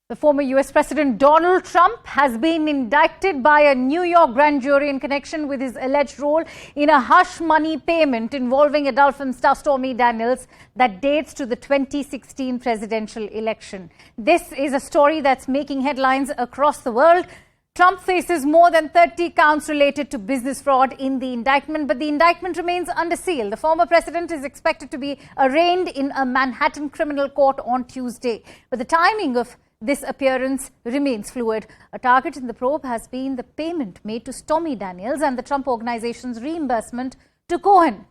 The former U.S. President Donald Trump has been indicted by a New York grand jury in connection with his alleged role in a hush money payment involving adult film star Stormy Daniels that dates to the 2016 presidential election. This is a story that's making headlines across the world. Trump faces more than 30 counts related to business fraud in the indictment, but the indictment remains under seal. The former president is expected to be arraigned in a Manhattan criminal court on Tuesday, but the timing of this appearance remains fluid. A target in the probe has been the payment made to Stormy Daniels and the Trump Organization's reimbursement to Cohen.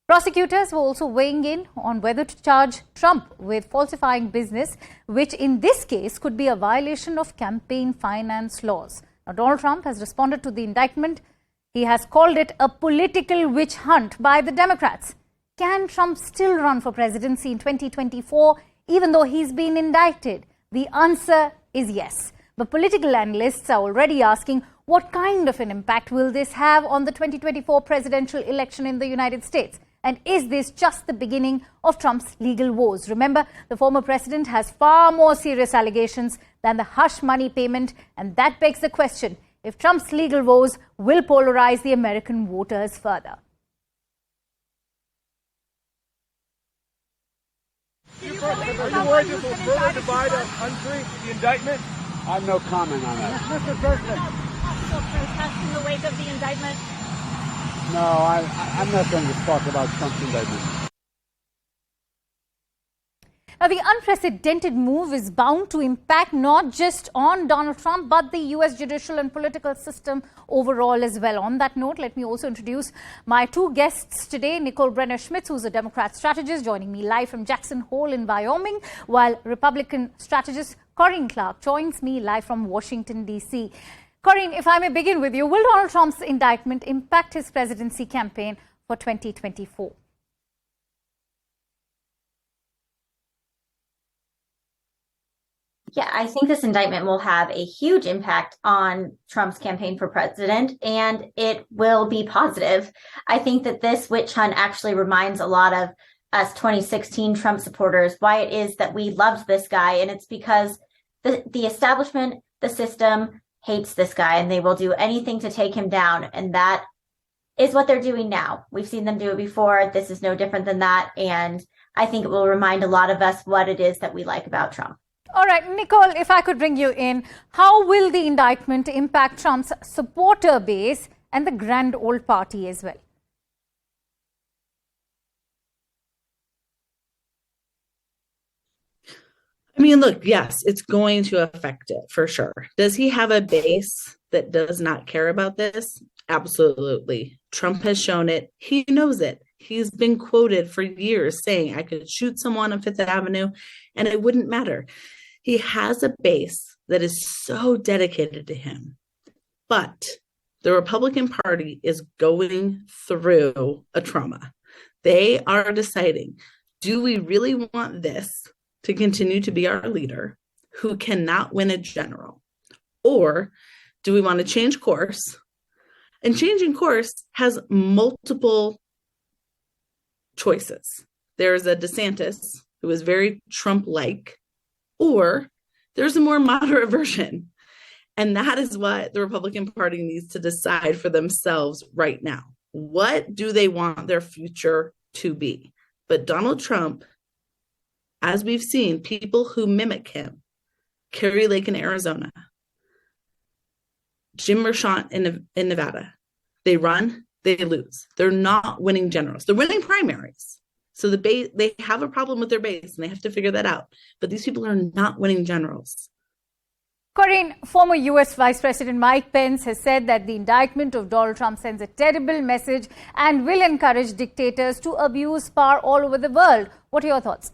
Prosecutors were also weighing in on whether to charge Trump with falsifying business, which in this case could be a violation of campaign finance laws. Now, Donald Trump has responded to the indictment. He has called it a political witch hunt by the Democrats. Can Trump still run for presidency in 2024 even though he's been indicted? The answer is yes. But political analysts are already asking, what kind of an impact will this have on the 2024 presidential election in the United States? And is this just the beginning of Trump's legal woes? Remember, the former president has far more serious allegations than the hush money payment. And that begs the question if Trump's legal woes will polarize the American voters further. Are you worried this will further divide a country, the indictment? I have no comment on that. Mr. President. Possible protest in the wake of the indictment? No, I'm not going to talk about Trump's indictment. Now, the unprecedented move is bound to impact not just on Donald Trump, but the U.S. judicial and political system overall as well. On that note, let me also introduce my two guests today. Nicole Brenner-Schmitz, who's a Democrat strategist, joining me live from Jackson Hole in Wyoming, while Republican strategist Corinne Clark joins me live from Washington, D.C. Corinne, if I may begin with you, will Donald Trump's indictment impact his presidency campaign for 2024? Yeah, I think this indictment will have a huge impact on Trump's campaign for president, and it will be positive. I think that this witch hunt actually reminds a lot of us 2016 Trump supporters why it is that we loved this guy, and it's because the establishment, the system hates this guy, and they will do anything to take him down, and that is what they're doing now. We've seen them do it before. This is no different than that, and I think it will remind a lot of us what it is that we like about Trump. All right, Nicole, if I could bring you in, how will the indictment impact Trump's supporter base and the grand old party as well? I mean, look, yes, it's going to affect it for sure. Does he have a base that does not care about this? Absolutely. Trump has shown it. He knows it. He's been quoted for years saying, I could shoot someone on Fifth Avenue and it wouldn't matter. He has a base that is so dedicated to him. But the Republican Party is going through a trauma. They are deciding, do we really want this to continue to be our leader who cannot win a general? Or do we want to change course? And changing course has multiple choices. There's a DeSantis who is very Trump-like, or there's a more moderate version. And that is what the Republican Party needs to decide for themselves right now. What do they want their future to be? But Donald Trump, as we've seen, people who mimic him, Kerry Lake in Arizona, Jim Merchant in Nevada, they run, they lose. They're not winning generals. They're winning primaries. So the base, they have a problem with their base and they have to figure that out. But these people are not winning generals. Corinne, former U.S. Vice President Mike Pence has said that the indictment of Donald Trump sends a terrible message and will encourage dictators to abuse power all over the world. What are your thoughts?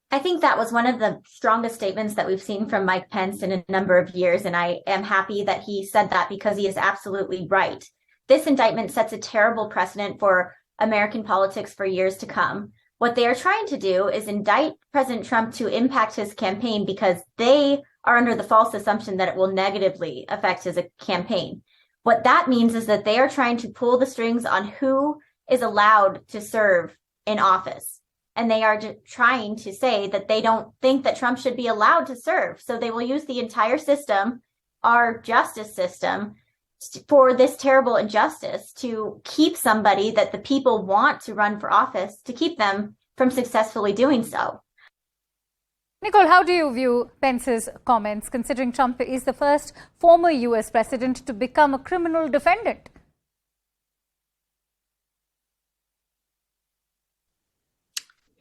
I think that was one of the strongest statements that we've seen from Mike Pence in a number of years, and I am happy that he said that because he is absolutely right. This indictment sets a terrible precedent for American politics for years to come. What they are trying to do is indict President Trump to impact his campaign because they are under the false assumption that it will negatively affect his campaign. What that means is that they are trying to pull the strings on who is allowed to serve in office. and they are trying to say that they don't think that Trump should be allowed to serve. So they will use the entire system, our justice system, for this terrible injustice to keep somebody that the people want to run for office, to keep them from successfully doing so. Nicole, how do you view Pence's comments, considering Trump is the first former US president to become a criminal defendant?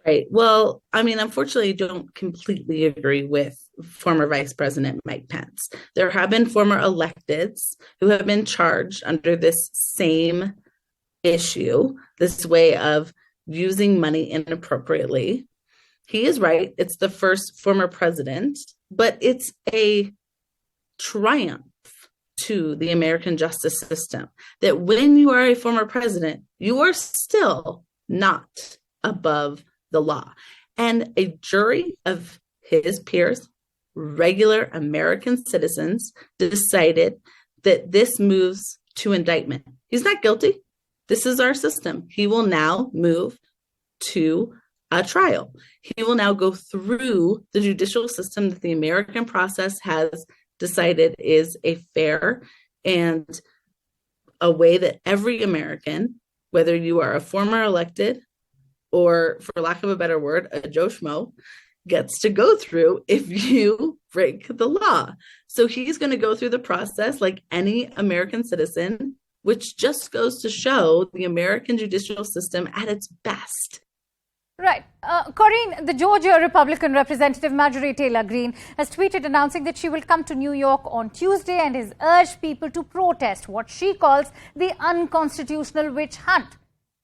Right. Well, I mean, unfortunately, I don't completely agree with former Vice President Mike Pence. There have been former electeds who have been charged under this same issue, this way of using money inappropriately. He is right. It's the first former president, but it's a triumph to the American justice system that when you are a former president, you are still not above the law. And a jury of his peers, regular American citizens, decided that this moves to indictment. He's not guilty. This is our system. He will now move to a trial. He will now go through the judicial system that the American process has decided is a fair and a way that every American, whether you are a former elected or, for lack of a better word, a Joe Schmo, gets to go through if you break the law. So he's going to go through the process like any American citizen, which just goes to show the American judicial system at its best. Right. Corinne, the Georgia Republican Representative Marjorie Taylor Greene has tweeted announcing that she will come to New York on Tuesday and has urged people to protest what she calls the unconstitutional witch hunt.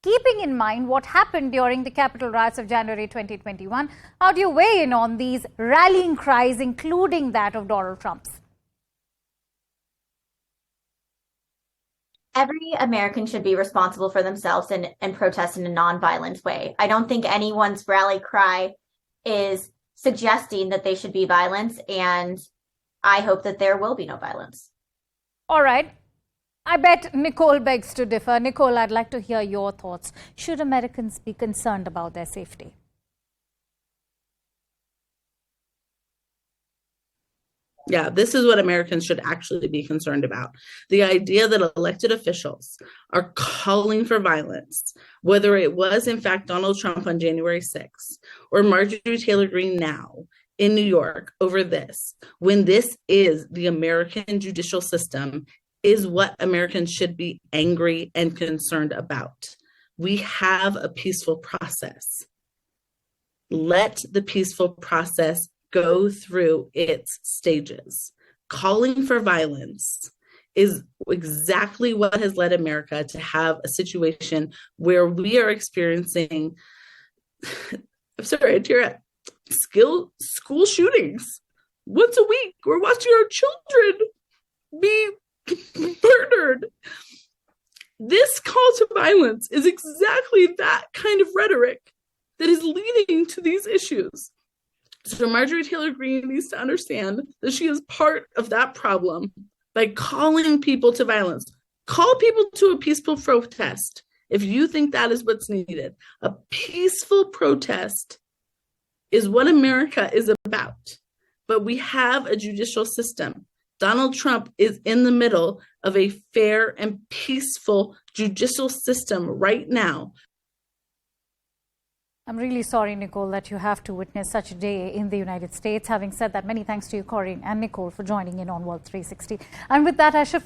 Keeping in mind what happened during the Capitol riots of January 2021, how do you weigh in on these rallying cries, including that of Donald Trump's? Every American should be responsible for themselves and protest in a nonviolent way. I don't think anyone's rally cry is suggesting that they should be violent, and I hope that there will be no violence. All right. I bet Nicole begs to differ. Nicole, I'd like to hear your thoughts. Should Americans be concerned about their safety? Yeah, this is what Americans should actually be concerned about. The idea that elected officials are calling for violence, whether it was in fact Donald Trump on January 6th or Marjorie Taylor Greene now in New York over this, when this is the American judicial system, is what Americans should be angry and concerned about. We have a peaceful process. Let the peaceful process go through its stages. Calling for violence is exactly what has led America to have a situation where we are experiencing, I'm sorry, I tear up, school shootings. Once a week, we're watching our children be murdered. This call to violence is exactly that kind of rhetoric that is leading to these issues. So Marjorie Taylor Greene needs to understand that she is part of that problem by calling people to violence. Call people to a peaceful protest if you think that is what's needed. A peaceful protest is what America is about. But we have a judicial system. Donald Trump is in the middle of a fair and peaceful judicial system right now. I'm really sorry, Nicole, that you have to witness such a day in the United States. Having said that, many thanks to you, Corinne and Nicole, for joining in on World 360. And with that, I shift